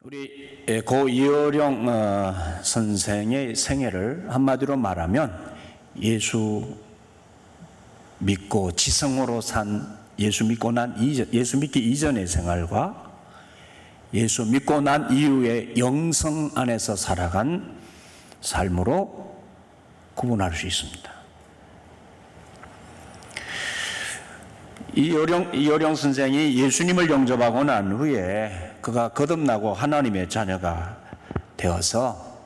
우리 고 이어령 선생의 생애를 한마디로 말하면 예수 믿고 지성으로 산 예수 믿기 이전의 생활과 예수 믿고 난 이후의 영성 안에서 살아간 삶으로 구분할 수 있습니다. 이어령 선생이 예수님을 영접하고 난 후에 그가 거듭나고 하나님의 자녀가 되어서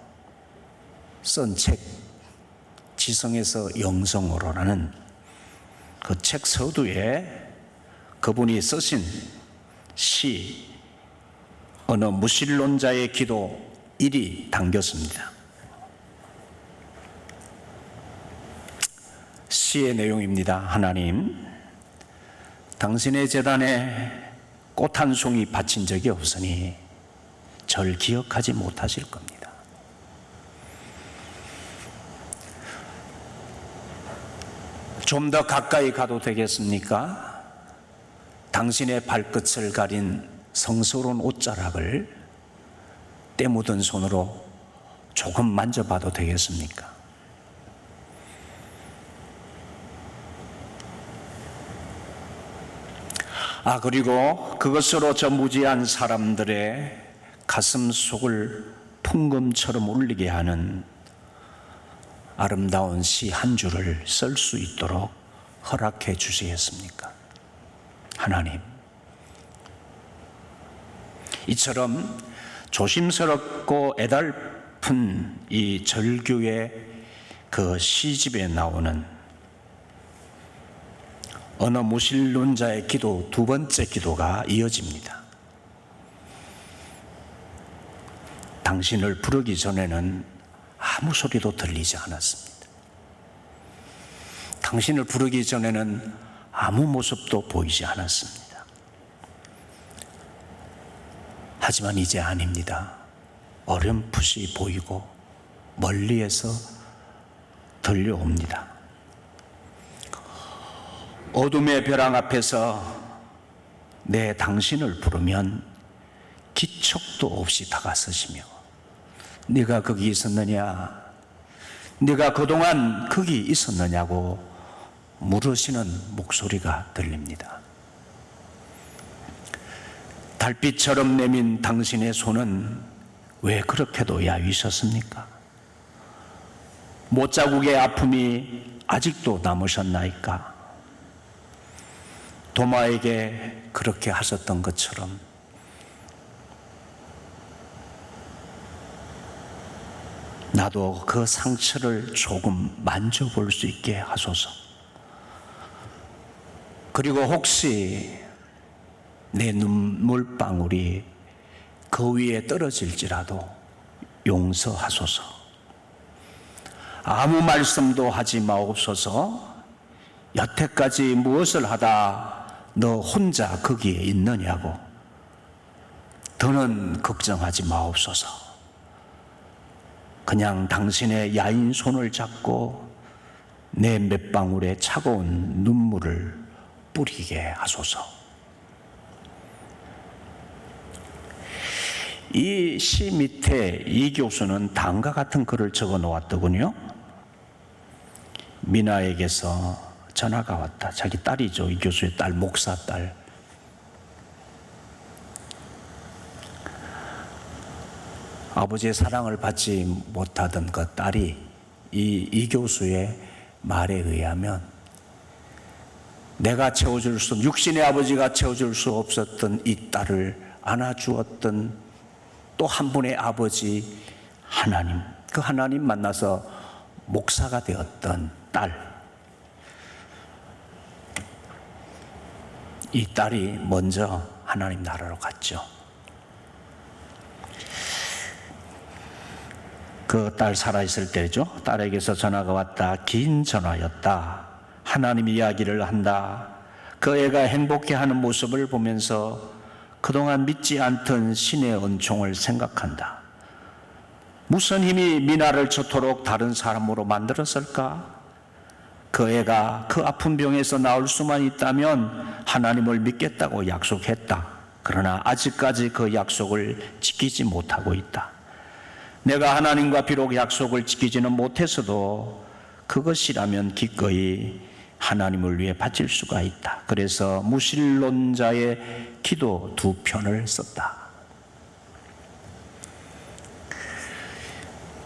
쓴 책 지성에서 영성으로라는 그 책 서두에 그분이 쓰신 시 어느 무신론자의 기도 1이 담겼습니다. 시의 내용입니다. 하나님, 당신의 제단에 꽃 한 송이 바친 적이 없으니 절 기억하지 못하실 겁니다. 좀 더 가까이 가도 되겠습니까? 당신의 발끝을 가린 성스러운 옷자락을 때 묻은 손으로 조금 만져봐도 되겠습니까? 그리고 그것으로 저 무지한 사람들의 가슴 속을 풍금처럼 울리게 하는 아름다운 시 한 줄을 쓸 수 있도록 허락해 주시겠습니까? 하나님, 이처럼 조심스럽고 애달픈 이 절규의 그 시집에 나오는 어느 무신론자의 기도 두 번째 기도가 이어집니다. 당신을 부르기 전에는 아무 소리도 들리지 않았습니다. 당신을 부르기 전에는 아무 모습도 보이지 않았습니다. 하지만 이제 아닙니다. 어렴풋이 보이고 멀리에서 들려옵니다. 어둠의 벼랑 앞에서 내 당신을 부르면 기척도 없이 다가서시며 네가 거기 있었느냐, 네가 그동안 거기 있었느냐고 물으시는 목소리가 들립니다. 달빛처럼 내민 당신의 손은 왜 그렇게도 야위셨습니까? 못자국의 아픔이 아직도 남으셨나이까? 도마에게 그렇게 하셨던 것처럼 나도 그 상처를 조금 만져볼 수 있게 하소서. 그리고 혹시 내 눈물방울이 그 위에 떨어질지라도 용서하소서. 아무 말씀도 하지 마옵소서. 여태까지 무엇을 하다 너 혼자 거기에 있느냐고. 더는 걱정하지 마옵소서. 그냥 당신의 야인 손을 잡고 내 몇 방울의 차가운 눈물을 뿌리게 하소서. 이 시 밑에 이 교수는 다음과 같은 글을 적어 놓았더군요. 미나에게서 전화가 왔다. 자기 딸이죠. 이 교수의 딸, 목사 딸. 아버지의 사랑을 받지 못하던 그 딸이 이 교수의 말에 의하면 내가 채워줄 수, 육신의 아버지가 채워줄 수 없었던 이 딸을 안아주었던 또 한 분의 아버지 하나님, 그 하나님 만나서 목사가 되었던 딸, 이 딸이 먼저 하나님 나라로 갔죠. 그 딸 살아있을 때죠. 딸에게서 전화가 왔다. 긴 전화였다. 하나님 이야기를 한다. 그 애가 행복해하는 모습을 보면서 그동안 믿지 않던 신의 은총을 생각한다. 무슨 힘이 미나를 저토록 다른 사람으로 만들었을까? 그 애가 그 아픈 병에서 나올 수만 있다면 하나님을 믿겠다고 약속했다. 그러나 아직까지 그 약속을 지키지 못하고 있다. 내가 하나님과 비록 약속을 지키지는 못했어도 그것이라면 기꺼이 하나님을 위해 바칠 수가 있다. 그래서 무신론자의 기도 2편을 썼다.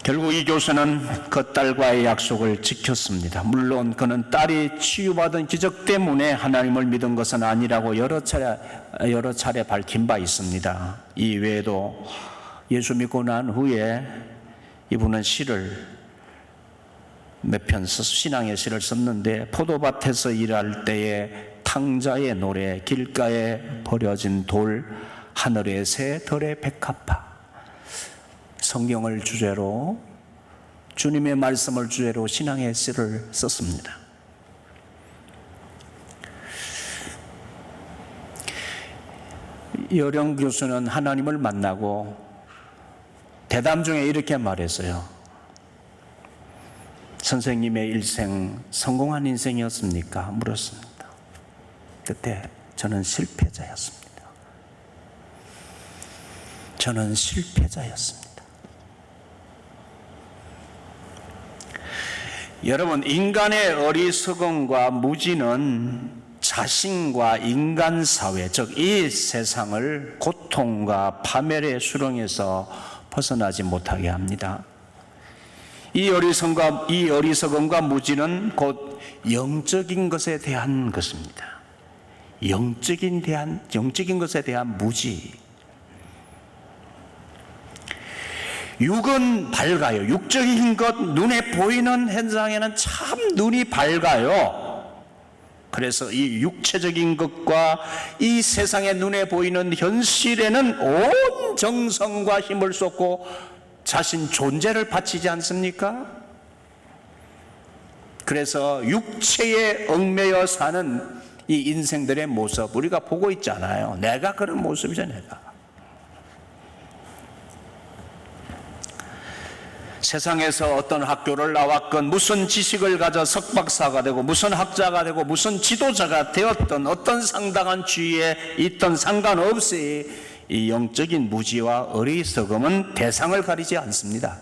결국 이 교수는 그 딸과의 약속을 지켰습니다. 물론 그는 딸이 치유받은 기적 때문에 하나님을 믿은 것은 아니라고 여러 차례 밝힌 바 있습니다. 이 외에도 예수 믿고 난 후에 이분은 시를 몇 편 신앙의 시를 썼는데, 포도밭에서 일할 때에 탕자의 노래, 길가에 버려진 돌, 하늘의 새, 덜의 백합화. 성경을 주제로, 주님의 말씀을 주제로 신앙의 시를 썼습니다. 여령 교수는 하나님을 만나고 대담 중에 이렇게 말했어요. 선생님의 일생 성공한 인생이었습니까? 물었습니다. 그때 저는 실패자였습니다. 저는 실패자였습니다. 여러분, 인간의 어리석음과 무지는 자신과 인간 사회, 즉 이 세상을 고통과 파멸의 수렁에서 벗어나지 못하게 합니다. 이 어리석음과 무지는 곧 영적인 것에 대한 것입니다. 영적인 것에 대한 무지. 육은 밝아요. 육적인 것, 눈에 보이는 현상에는 참 눈이 밝아요. 그래서 이 육체적인 것과 이 세상의 눈에 보이는 현실에는 온 정성과 힘을 쏟고 자신 존재를 바치지 않습니까? 그래서 육체에 얽매여 사는 이 인생들의 모습 우리가 보고 있잖아요. 내가 그런 모습이죠. 내가 세상에서 어떤 학교를 나왔건, 무슨 지식을 가져 석박사가 되고, 무슨 학자가 되고, 무슨 지도자가 되었던, 어떤 상당한 지위에 있던 상관없이 이 영적인 무지와 어리석음은 대상을 가리지 않습니다.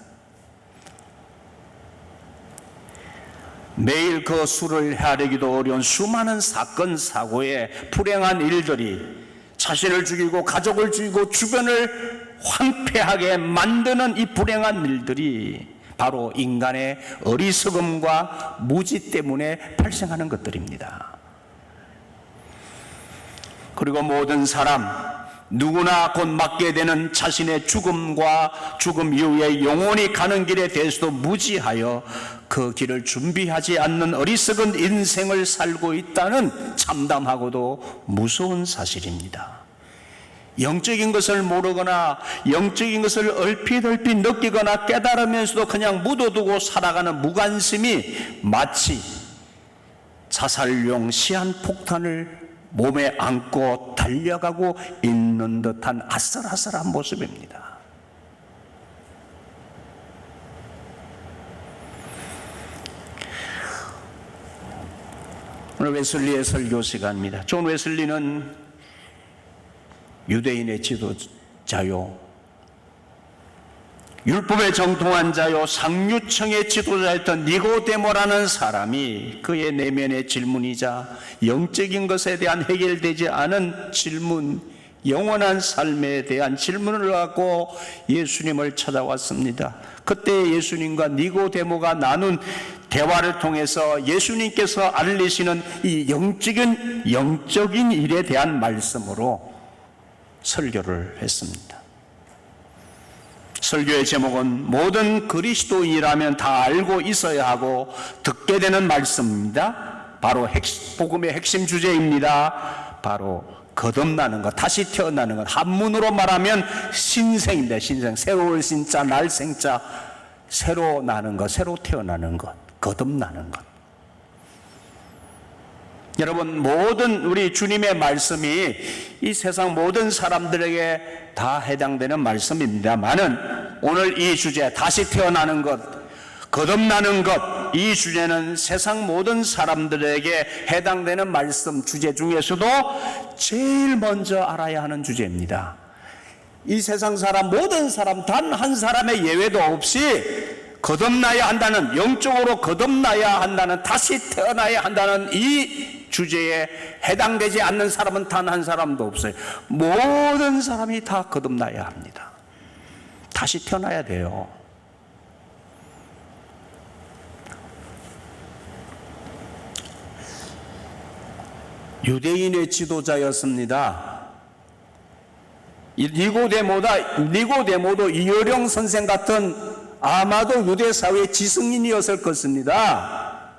매일 그 수를 헤아리기도 어려운 수많은 사건 사고에 불행한 일들이 자신을 죽이고 가족을 죽이고 주변을 황폐하게 만드는 이 불행한 일들이 바로 인간의 어리석음과 무지 때문에 발생하는 것들입니다. 그리고 모든 사람 누구나 곧 맞게 되는 자신의 죽음과 죽음 이후에 영원히 가는 길에 대해서도 무지하여 그 길을 준비하지 않는 어리석은 인생을 살고 있다는 참담하고도 무서운 사실입니다. 영적인 것을 모르거나 영적인 것을 얼핏 느끼거나 깨달으면서도 그냥 묻어두고 살아가는 무관심이 마치 자살용 시한폭탄을 몸에 안고 달려가고 있는 듯한 아슬아슬한 모습입니다. 오늘 웨슬리의 설교 시간입니다. 존 웨슬리는 유대인의 지도자요, 율법에 정통한 자요, 상류층의 지도자였던 니고데모라는 사람이 그의 내면의 질문이자 영적인 것에 대한 해결되지 않은 질문, 영원한 삶에 대한 질문을 갖고 예수님을 찾아왔습니다. 그때 예수님과 니고데모가 나눈 대화를 통해서 예수님께서 알리시는 이 영적인 일에 대한 말씀으로 설교를 했습니다. 설교의 제목은 모든 그리스도인이라면 다 알고 있어야 하고 듣게 되는 말씀입니다. 바로 복음의 핵심 주제입니다. 바로 거듭나는 것, 다시 태어나는 것. 한문으로 말하면 신생입니다. 신생, 새로울 신자, 날생자, 새로 나는 것, 새로 태어나는 것, 거듭나는 것. 여러분, 모든 우리 주님의 말씀이 이 세상 모든 사람들에게 다 해당되는 말씀입니다만은 오늘 이 주제, 다시 태어나는 것, 거듭나는 것, 이 주제는 세상 모든 사람들에게 해당되는 말씀 주제 중에서도 제일 먼저 알아야 하는 주제입니다. 이 세상 사람, 모든 사람, 단 한 사람의 예외도 없이 거듭나야 한다는, 영적으로 거듭나야 한다는, 다시 태어나야 한다는 이 주제에 해당되지 않는 사람은 단 한 사람도 없어요. 모든 사람이 다 거듭나야 합니다. 다시 태어나야 돼요. 유대인의 지도자였습니다. 니고데모도 이어령 선생 같은 아마도 유대 사회의 지성인이었을 것입니다.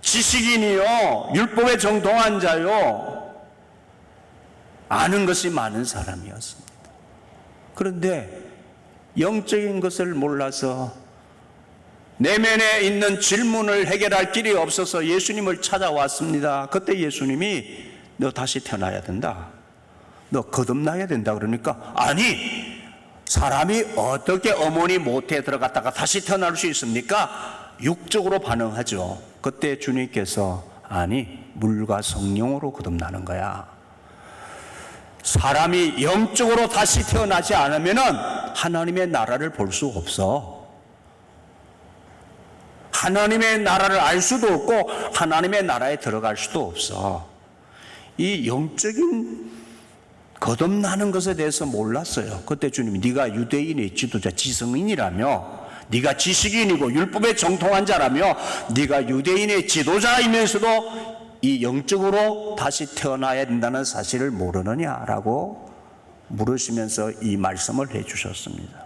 지식인이요, 율법에 정통한 자요, 아는 것이 많은 사람이었습니다. 그런데 영적인 것을 몰라서 내면에 있는 질문을 해결할 길이 없어서 예수님을 찾아왔습니다. 그때 예수님이 너 다시 태어나야 된다, 너 거듭나야 된다 그러니까, 아니 사람이 어떻게 어머니 모태에 들어갔다가 다시 태어날 수 있습니까? 육적으로 반응하죠. 그때 주님께서 아니 물과 성령으로 거듭나는 거야. 사람이 영적으로 다시 태어나지 않으면 하나님의 나라를 볼 수 없어. 하나님의 나라를 알 수도 없고 하나님의 나라에 들어갈 수도 없어. 이 영적인 거듭나는 것에 대해서 몰랐어요. 그때 주님이 네가 유대인의 지도자 지성인이라며, 네가 지식인이고 율법에 정통한 자라며, 네가 유대인의 지도자이면서도 이 영적으로 다시 태어나야 된다는 사실을 모르느냐라고 물으시면서 이 말씀을 해주셨습니다.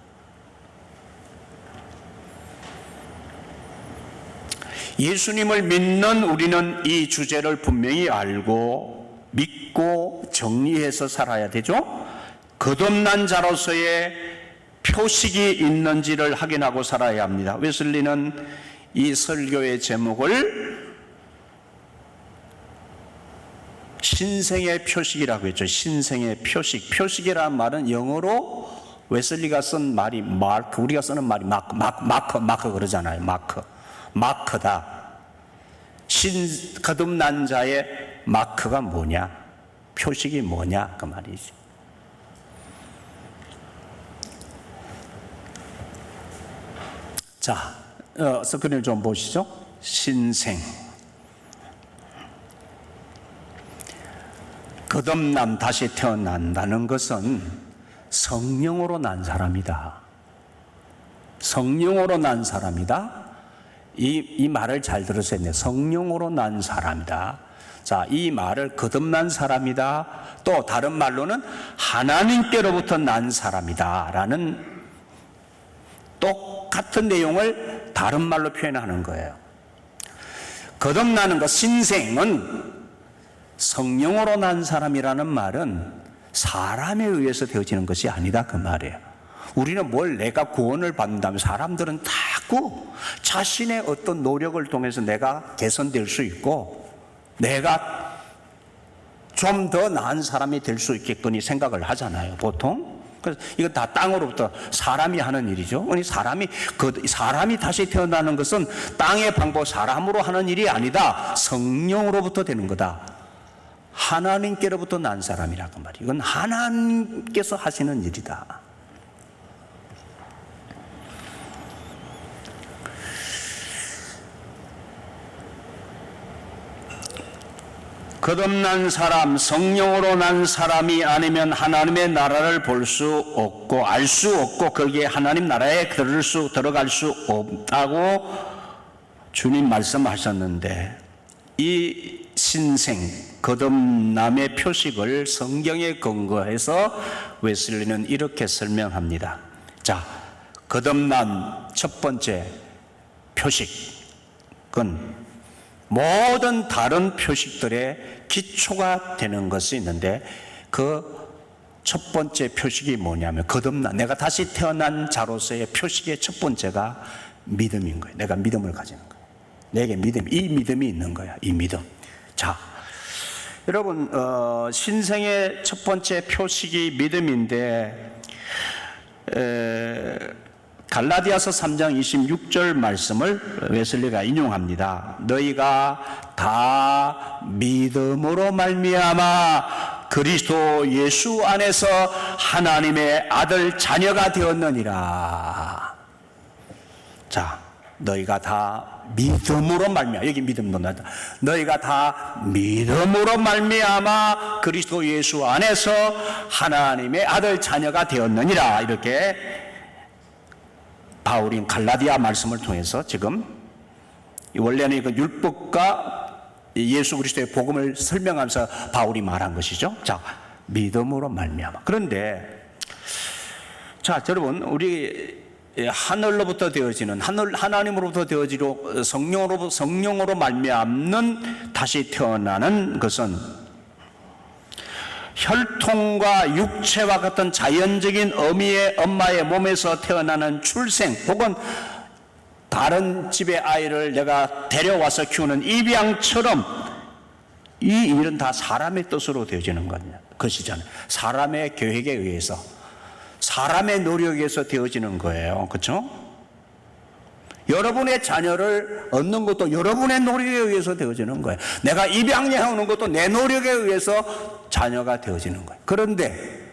예수님을 믿는 우리는 이 주제를 분명히 알고 믿고 정리해서 살아야 되죠. 거듭난 자로서의 표식이 있는지를 확인하고 살아야 합니다. 웨슬리는 이 설교의 제목을 신생의 표식이라고 했죠. 신생의 표식. 표식이라는 말은 영어로 웨슬리가 쓴 말이 마크, 우리가 쓰는 말이 마크 그러잖아요. 마크다. 거듭난 자의 마크가 뭐냐? 표식이 뭐냐? 그 말이지. 자, 스크린을 좀 보시죠. 신생. 거듭남, 다시 태어난다는 것은 성령으로 난 사람이다. 성령으로 난 사람이다. 이 말을 잘 들으셔야 돼요. 성령으로 난 사람이다. 자, 이 말을 거듭난 사람이다. 또 다른 말로는 하나님께로부터 난 사람이다 라는 똑같은 내용을 다른 말로 표현하는 거예요. 거듭나는 것, 신생은 성령으로 난 사람이라는 말은 사람에 의해서 되어지는 것이 아니다 그 말이에요. 우리는 뭘 내가 구원을 받는다면 사람들은 자꾸 자신의 어떤 노력을 통해서 내가 개선될 수 있고 내가 좀 더 나은 사람이 될 수 있겠거니 생각을 하잖아요, 보통. 그래서 이거 다 땅으로부터 사람이 하는 일이죠. 아니 사람이 다시 태어나는 것은 땅의 방법, 사람으로 하는 일이 아니다. 성령으로부터 되는 거다. 하나님께로부터 난 사람이라고 말이에요. 이건 하나님께서 하시는 일이다. 거듭난 사람, 성령으로 난 사람이 아니면 하나님의 나라를 볼 수 없고 알 수 없고 거기에 하나님 나라에 들어갈 수 없다고 주님 말씀하셨는데, 이 신생, 거듭남의 표식을 성경에 근거해서 웨슬리는 이렇게 설명합니다. 자, 거듭남 첫 번째 표식은 모든 다른 표식들의 기초가 되는 것이 있는데, 그 첫 번째 표식이 뭐냐면 거듭난, 내가 다시 태어난 자로서의 표식의 첫 번째가 믿음인 거예요. 내가 믿음을 가지는 거예요. 내게 이 믿음이 있는 거야. 이 믿음. 자, 여러분, 신생의 첫 번째 표식이 믿음인데, 갈라디아서 3장 26절 말씀을 웨슬리가 인용합니다. 너희가 다 믿음으로 말미암아 그리스도 예수 안에서 하나님의 아들 자녀가 되었느니라. 자, 너희가 다 믿음으로 말미암아, 여기 믿음 논하다. 너희가 다 믿음으로 말미암아 그리스도 예수 안에서 하나님의 아들 자녀가 되었느니라. 이렇게 바울이 갈라디아 말씀을 통해서 지금 원래는 그 율법과 예수 그리스도의 복음을 설명하면서 바울이 말한 것이죠. 자, 믿음으로 말미암아. 그런데 자, 여러분, 우리 하늘로부터 되어지는 하나님으로부터 되어지고 성령으로 말미암는 다시 태어나는 것은 혈통과 육체와 같은 자연적인 어미의 엄마의 몸에서 태어나는 출생 혹은 다른 집의 아이를 내가 데려와서 키우는 입양처럼 이 일은 다 사람의 뜻으로 되어지는 것이잖아요. 사람의 계획에 의해서, 사람의 노력에 의해서 되어지는 거예요. 그렇죠? 여러분의 자녀를 얻는 것도 여러분의 노력에 의해서 되어지는 거예요. 내가 입양해 오는 것도 내 노력에 의해서 자녀가 되어지는 거예요. 그런데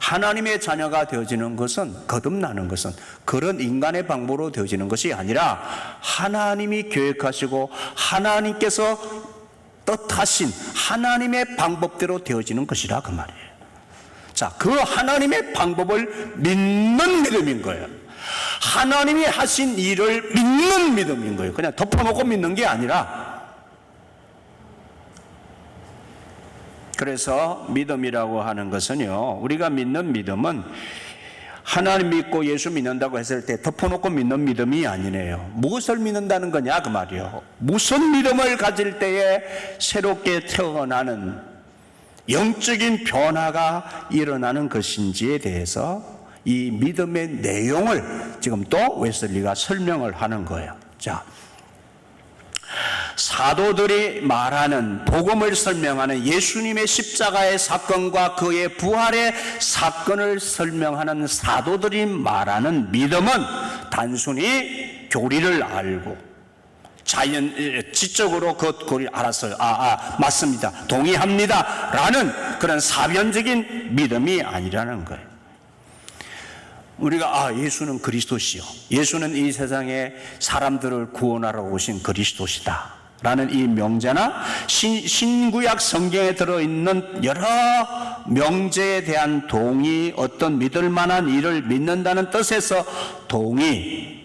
하나님의 자녀가 되어지는 것은, 거듭나는 것은 그런 인간의 방법으로 되어지는 것이 아니라 하나님이 계획하시고 하나님께서 뜻하신 하나님의 방법대로 되어지는 것이라 그 말이에요. 자, 그 하나님의 방법을 믿는 믿음인 거예요. 하나님이 하신 일을 믿는 믿음인 거예요. 그냥 덮어놓고 믿는 게 아니라. 그래서 믿음이라고 하는 것은요, 우리가 믿는 믿음은 하나님 믿고 예수 믿는다고 했을 때 덮어놓고 믿는 믿음이 아니네요. 무엇을 믿는다는 거냐 그 말이요. 무슨 믿음을 가질 때에 새롭게 태어나는 영적인 변화가 일어나는 것인지에 대해서 이 믿음의 내용을 지금 또 웨슬리가 설명을 하는 거예요. 자, 사도들이 말하는 복음을 설명하는 예수님의 십자가의 사건과 그의 부활의 사건을 설명하는 사도들이 말하는 믿음은 단순히 교리를 알고 지적으로 그 교리를 알았어요. 맞습니다, 동의합니다 라는 그런 사변적인 믿음이 아니라는 거예요. 우리가 예수는 그리스도시요, 예수는 이 세상에 사람들을 구원하러 오신 그리스도시다 라는 이 명제나 신구약 성경에 들어있는 여러 명제에 대한 동의, 어떤 믿을 만한 일을 믿는다는 뜻에서 동의,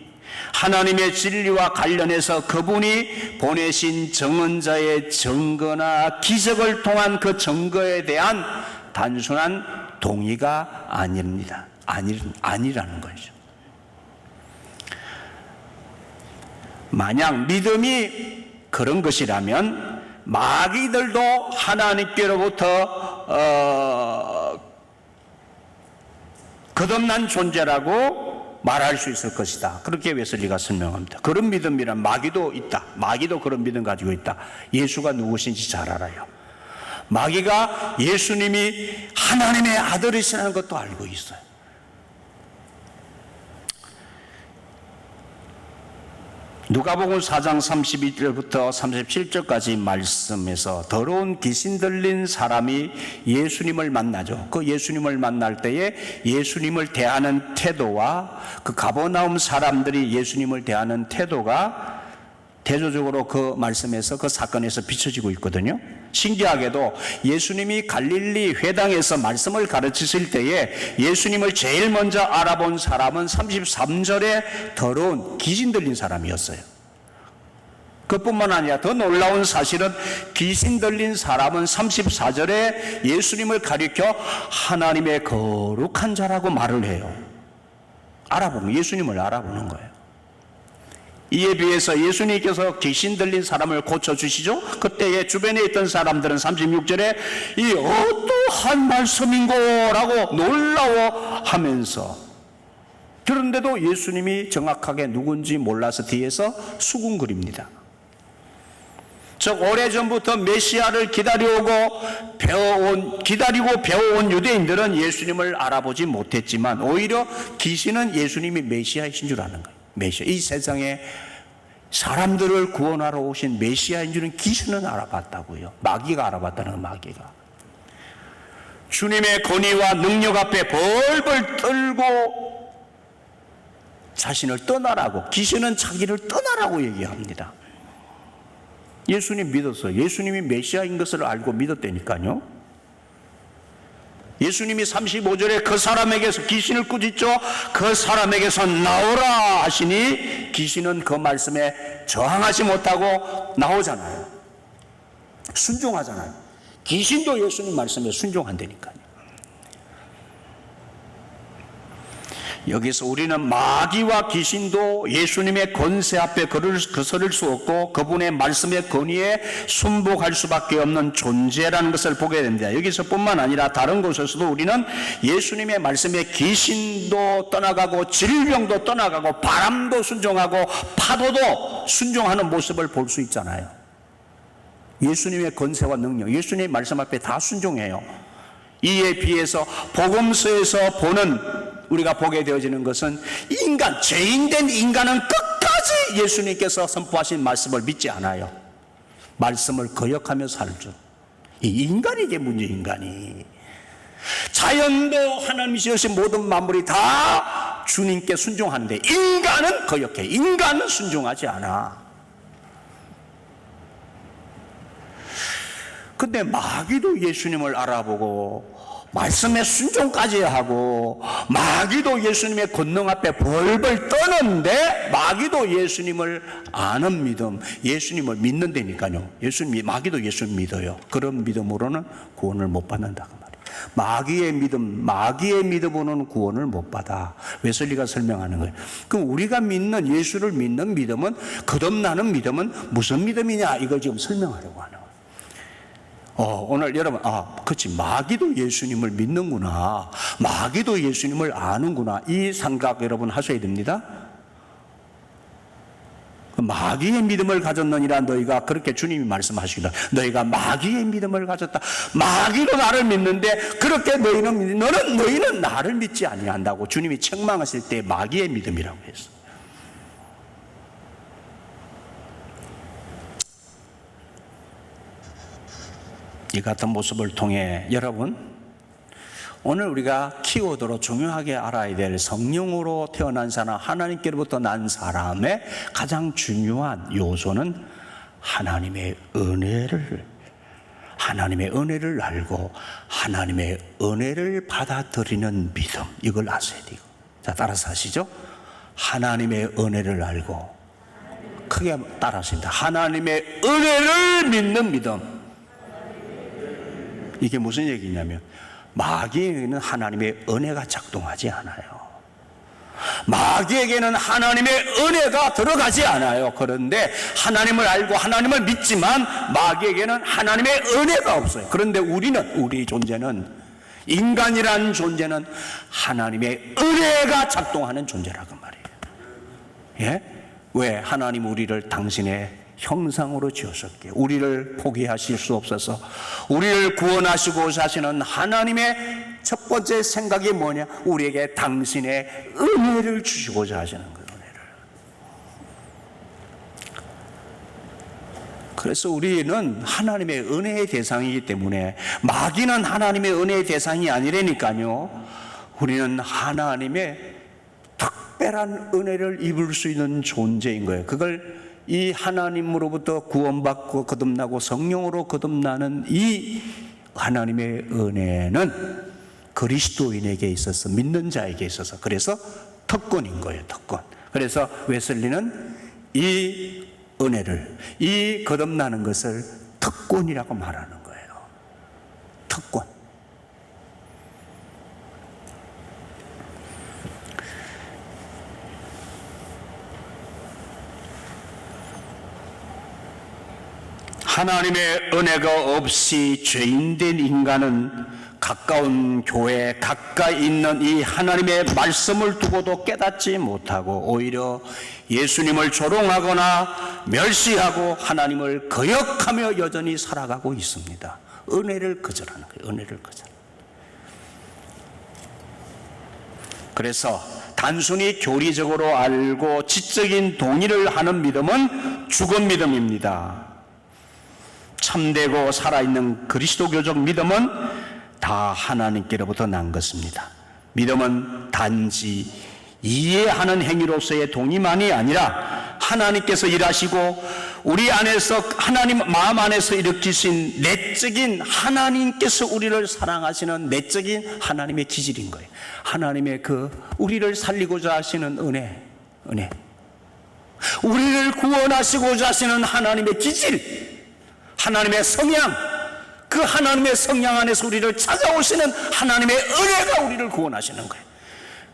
하나님의 진리와 관련해서 그분이 보내신 증언자의 증거나 기적을 통한 그 증거에 대한 단순한 동의가 아닙니다. 아니라는 거죠. 만약 믿음이 그런 것이라면 마귀들도 하나님께로부터 거듭난 존재라고 말할 수 있을 것이다. 그렇게 웨슬리가 설명합니다. 그런 믿음이란 마귀도 있다. 마귀도 그런 믿음 가지고 있다. 예수가 누구신지 잘 알아요. 마귀가 예수님이 하나님의 아들이시라는 것도 알고 있어요. 누가복음 4장 32절부터 37절까지 말씀에서 더러운 귀신 들린 사람이 예수님을 만나죠. 그 예수님을 만날 때에 예수님을 대하는 태도와 그 가버나움 사람들이 예수님을 대하는 태도가 대조적으로 그 말씀에서, 그 사건에서 비춰지고 있거든요. 신기하게도 예수님이 갈릴리 회당에서 말씀을 가르치실 때에 예수님을 제일 먼저 알아본 사람은 33절에 더러운 귀신 들린 사람이었어요. 그뿐만 아니라 더 놀라운 사실은 귀신 들린 사람은 34절에 예수님을 가리켜 하나님의 거룩한 자라고 말을 해요. 예수님을 알아보는 거예요. 이에 비해서 예수님께서 귀신 들린 사람을 고쳐주시죠. 그때에 주변에 있던 사람들은 36절에 이 어떠한 말씀인고라고 놀라워하면서, 그런데도 예수님이 정확하게 누군지 몰라서 뒤에서 수군거립니다. 즉 오래전부터 메시아를 기다리고 배워온 유대인들은 예수님을 알아보지 못했지만 오히려 귀신은 예수님이 메시아이신 줄 아는 거예요. 메시아, 이 세상에 사람들을 구원하러 오신 메시아인 줄은 귀신은 알아봤다고요. 마귀가 알아봤다는 거예요. 마귀가. 주님의 권위와 능력 앞에 벌벌 떨고 자신을 떠나라고, 귀신은 자기를 떠나라고 얘기합니다. 예수님 믿었어요. 예수님이 메시아인 것을 알고 믿었다니까요. 예수님이 35절에 그 사람에게서 귀신을 꾸짖죠. 그 사람에게서 나오라 하시니 귀신은 그 말씀에 저항하지 못하고 나오잖아요. 순종하잖아요. 귀신도 예수님 말씀에 순종한다니까요. 여기서 우리는 마귀와 귀신도 예수님의 권세 앞에 거스를 수 없고 그분의 말씀의 권위에 순복할 수밖에 없는 존재라는 것을 보게 됩니다. 여기서 뿐만 아니라 다른 곳에서도 우리는 예수님의 말씀에 귀신도 떠나가고 질병도 떠나가고 바람도 순종하고 파도도 순종하는 모습을 볼 수 있잖아요. 예수님의 권세와 능력, 예수님의 말씀 앞에 다 순종해요. 이에 비해서 복음서에서 우리가 보게 되어지는 것은 죄인된 인간은 끝까지 예수님께서 선포하신 말씀을 믿지 않아요. 말씀을 거역하며 살죠. 이 인간이 이게 문제, 인간이. 자연도 하나님이 지으신 모든 만물이 다 주님께 순종하는데 인간은 거역해. 인간은 순종하지 않아. 근데 마귀도 예수님을 알아보고 말씀에 순종까지 하고 마귀도 예수님의 권능 앞에 벌벌 떠는데 마귀도 예수님을 아는 믿음, 예수님을 믿는다니까요. 마귀도 예수님 믿어요. 그런 믿음으로는 구원을 못 받는다 그 말이에요. 마귀의 믿음으로는 구원을 못 받아. 웨슬리가 설명하는 거예요. 그럼 우리가 믿는, 예수를 믿는 믿음은, 거듭나는 믿음은 무슨 믿음이냐, 이걸 지금 설명하려고 하는 거예요. 오늘 여러분, 그렇지, 마귀도 예수님을 믿는구나, 마귀도 예수님을 아는구나, 이 생각 여러분 하셔야 됩니다. 마귀의 믿음을 가졌느니라 너희가, 그렇게 주님이 말씀하시기를, 너희가 마귀의 믿음을 가졌다. 마귀로 나를 믿는데 그렇게 너희는 나를 믿지 아니한다고 주님이 책망하실 때 마귀의 믿음이라고 했어요. 이 같은 모습을 통해 여러분, 오늘 우리가 키워드로 중요하게 알아야 될 성령으로 태어난 사람, 하나님께로부터 난 사람의 가장 중요한 요소는 하나님의 은혜를 알고 하나님의 은혜를 받아들이는 믿음, 이걸 아셔야 돼요. 자, 따라서 하시죠. 하나님의 은혜를 알고, 크게 따라하십니다. 하나님의 은혜를 믿는 믿음. 이게 무슨 얘기냐면 마귀에게는 하나님의 은혜가 작동하지 않아요. 마귀에게는 하나님의 은혜가 들어가지 않아요. 그런데 하나님을 알고 하나님을 믿지만 마귀에게는 하나님의 은혜가 없어요. 그런데 우리 존재는, 인간이라는 존재는 하나님의 은혜가 작동하는 존재라고 말이에요. 예? 왜? 하나님 우리를 당신의 형상으로 지으셨기에 우리를 포기하실 수 없어서 우리를 구원하시고 사시는 하나님의 첫 번째 생각이 뭐냐? 우리에게 당신의 은혜를 주시고자 하시는 거예요. 은혜를. 그래서 우리는 하나님의 은혜의 대상이기 때문에, 마귀는 하나님의 은혜의 대상이 아니라니까요. 우리는 하나님의 특별한 은혜를 입을 수 있는 존재인 거예요. 그걸 이 하나님으로부터 구원받고 거듭나고 성령으로 거듭나는 이 하나님의 은혜는 그리스도인에게 있어서, 믿는 자에게 있어서, 그래서 특권인 거예요. 특권. 그래서 웨슬리는 이 은혜를, 이 거듭나는 것을 특권이라고 말하는 거예요. 특권. 하나님의 은혜가 없이 죄인된 인간은 가까운 교회 가까이 있는 이 하나님의 말씀을 두고도 깨닫지 못하고 오히려 예수님을 조롱하거나 멸시하고 하나님을 거역하며 여전히 살아가고 있습니다. 은혜를 거절하는 거예요. 은혜를 거절. 그래서 단순히 교리적으로 알고 지적인 동의를 하는 믿음은 죽은 믿음입니다. 참되고 살아있는 그리스도교적 믿음은 다 하나님께로부터 난 것입니다. 믿음은 단지 이해하는 행위로서의 동의만이 아니라 하나님께서 일하시고 우리 안에서 하나님 마음 안에서 일으키신 내적인 하나님께서 우리를 사랑하시는 내적인 하나님의 기질인 거예요. 하나님의 우리를 살리고자 하시는 은혜, 우리를 구원하시고자 하시는 하나님의 기질, 하나님의 성향, 그 하나님의 성향 안에서 우리를 찾아오시는 하나님의 은혜가 우리를 구원하시는 거예요.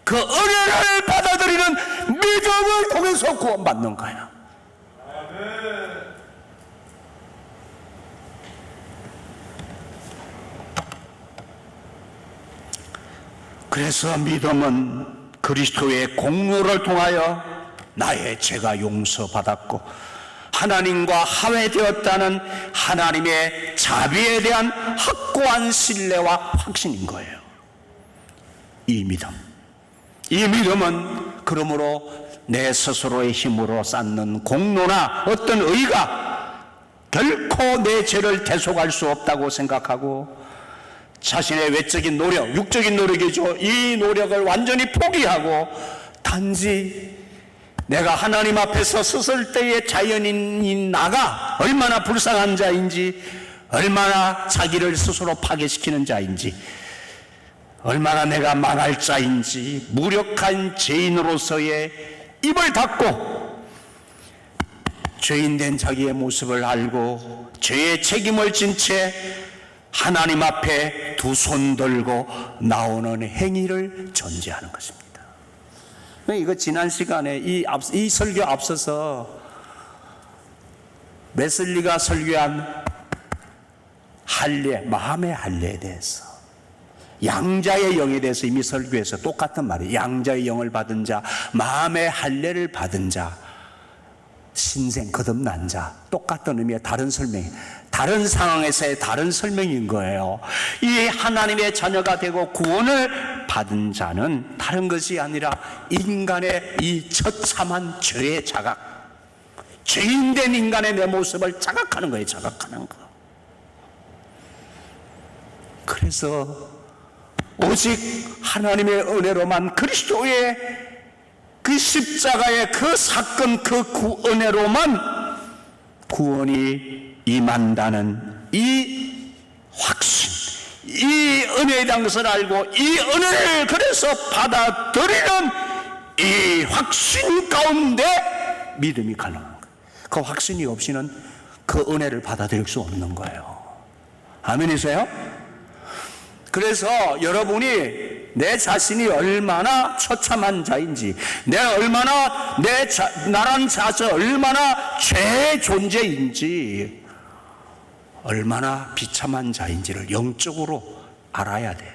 그 은혜를 받아들이는 믿음을 통해서 구원받는 거예요. 그래서 믿음은 그리스도의 공로를 통하여 나의 죄가 용서받았고 하나님과 화해되었다는 하나님의 자비에 대한 확고한 신뢰와 확신인 거예요. 이 믿음은 그러므로 내 스스로의 힘으로 쌓는 공로나 어떤 의가 결코 내 죄를 대속할 수 없다고 생각하고 자신의 외적인 노력, 육적인 노력이죠. 이 노력을 완전히 포기하고 단지 내가 하나님 앞에서 섰을 때의 자연인인 나가 얼마나 불쌍한 자인지, 얼마나 자기를 스스로 파괴시키는 자인지, 얼마나 내가 망할 자인지 무력한 죄인으로서의 입을 닫고 죄인된 자기의 모습을 알고 죄의 책임을 진 채 하나님 앞에 두 손 들고 나오는 행위를 전제하는 것입니다. 이거 지난 시간에 이 설교 앞서서 웨슬리가 설교한 할례, 마음의 할례에 대해서, 양자의 영에 대해서 이미 설교해서 똑같은 말이에요. 양자의 영을 받은 자, 마음의 할례를 받은 자, 신생 거듭난 자, 똑같은 의미의 다른 설명이, 다른 상황에서의 다른 설명인 거예요. 이 하나님의 자녀가 되고 구원을 받은 자는 다른 것이 아니라 인간의 이 처참한 죄의 자각, 죄인된 인간의 내 모습을 자각하는 거예요. 자각하는 거. 그래서 오직 하나님의 은혜로만, 그리스도의 그 십자가의 그 사건, 그 은혜로만 구원이 임한다는 이 확신, 이 은혜에 대한 것을 알고 이 은혜를 그래서 받아들이는 이 확신 가운데 믿음이 가능한 거예요. 그 확신이 없이는 그 은혜를 받아들일 수 없는 거예요. 아멘이세요? 그래서 여러분이 내 자신이 얼마나 처참한 자인지, 나란 자서 얼마나 죄의 존재인지, 얼마나 비참한 자인지를 영적으로 알아야 돼요.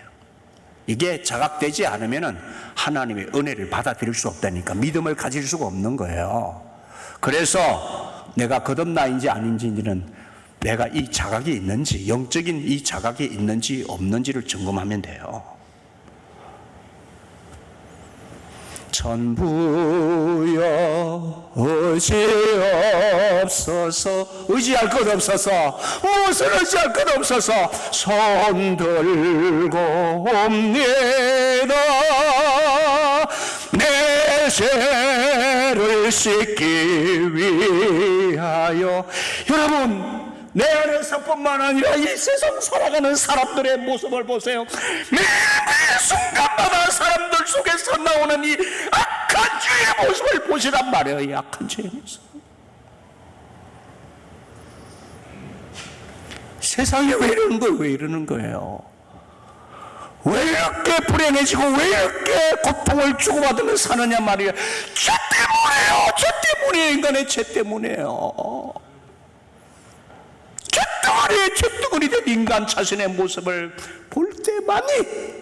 이게 자각되지 않으면 하나님의 은혜를 받아들일 수 없다니까, 믿음을 가질 수가 없는 거예요. 그래서 내가 거듭나인지 아닌지는 내가 이 자각이 있는지, 영적인 이 자각이 있는지 없는지를 점검하면 돼요. 전부여 의지할 것 없어서 무엇을 의지할 것 없어서 손 들고 옵니다. 내 죄를 씻기 위하여. 여러분, 내 안에서뿐만 아니라 이 세상 살아가는 사람들의 모습을 보세요. 매일 순간마다 사람들 속에서 나오는 이 악한 죄의 모습을 보시란 말이에요. 이 악한 죄의 모습. 세상이 왜 이러는 거예요? 왜 이러는 거예요? 왜 이렇게 불행해지고 왜 이렇게 고통을 주고받으며 사느냐 말이에요. 죄 때문에요. 죄 때문이에요. 인간의 죄 때문에요. 죄 덩어리에 쇳덩어리 된 인간 자신의 모습을 볼 때만이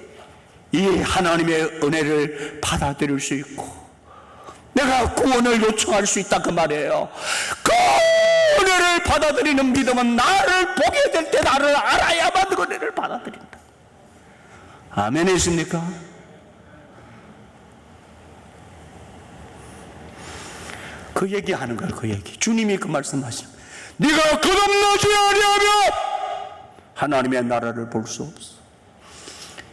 이 하나님의 은혜를 받아들일 수 있고 내가 구원을 요청할 수 있다 그 말이에요. 그 은혜를 받아들이는 믿음은 나를 보게 될 때 나를 알아야만 그 은혜를 받아들인다. 아멘이십니까? 그 얘기하는 거예요. 그 얘기. 주님이 그 말씀하시는 거예요. 네가 거듭나지 아니하면 하나님의 나라를 볼 수 없어.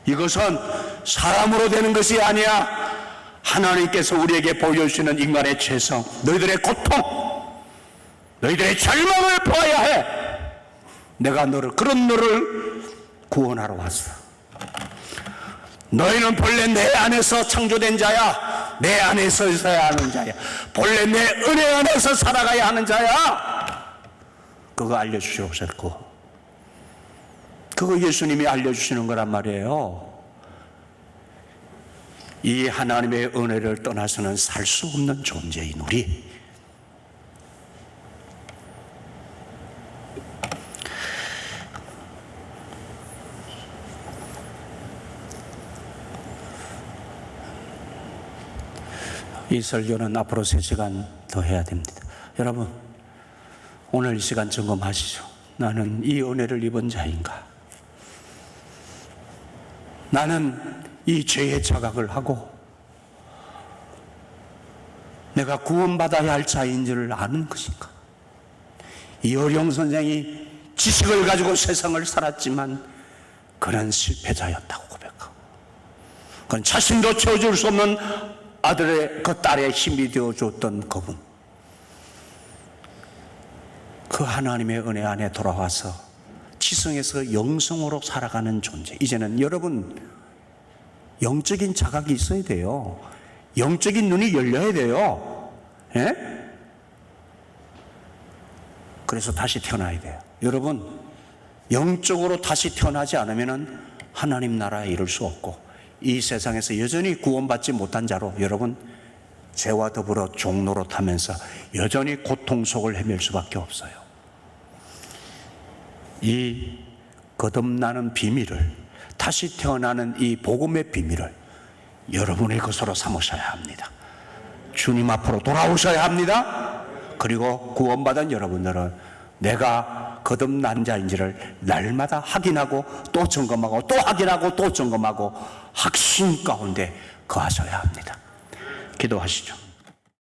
이것은 사람으로 되는 것이 아니야. 하나님께서 우리에게 보여주시는 인간의 죄성, 너희들의 고통, 너희들의 절망을 보아야 해. 내가 그런 너를 구원하러 왔어. 너희는 본래 내 안에서 창조된 자야. 내 안에서 있어야 하는 자야. 본래 내 은혜 안에서 살아가야 하는 자야. 그거 알려주셨고 그거 예수님이 알려주시는 거란 말이에요. 이 하나님의 은혜를 떠나서는 살 수 없는 존재인 우리. 이 설교는 앞으로 3시간 더 해야 됩니다. 여러분, 오늘 이 시간 점검하시죠. 나는 이 은혜를 입은 자인가? 나는 이 죄의 자각을 하고 내가 구원받아야 할 자인 줄 아는 것인가? 이어령 선생이 지식을 가지고 세상을 살았지만 그는 실패자였다고 고백하고 그는 자신도 채워줄 수 없는 아들의 그 딸의 힘이 되어줬던 그분, 그 하나님의 은혜 안에 돌아와서 지성에서 영성으로 살아가는 존재. 이제는 여러분 영적인 자각이 있어야 돼요. 영적인 눈이 열려야 돼요. 예? 그래서 다시 태어나야 돼요. 여러분, 영적으로 다시 태어나지 않으면 하나님 나라에 이룰 수 없고 이 세상에서 여전히 구원받지 못한 자로 여러분 죄와 더불어 종노릇하면서 여전히 고통 속을 헤맬 수밖에 없어요. 이 거듭나는 비밀을, 다시 태어나는 이 복음의 비밀을 여러분의 것으로 삼으셔야 합니다. 주님 앞으로 돌아오셔야 합니다. 그리고 구원받은 여러분들은 내가 거듭난 자인지를 날마다 확인하고 또 점검하고 또 확인하고 또 점검하고 확신 가운데 거하셔야 합니다. 기도하시죠.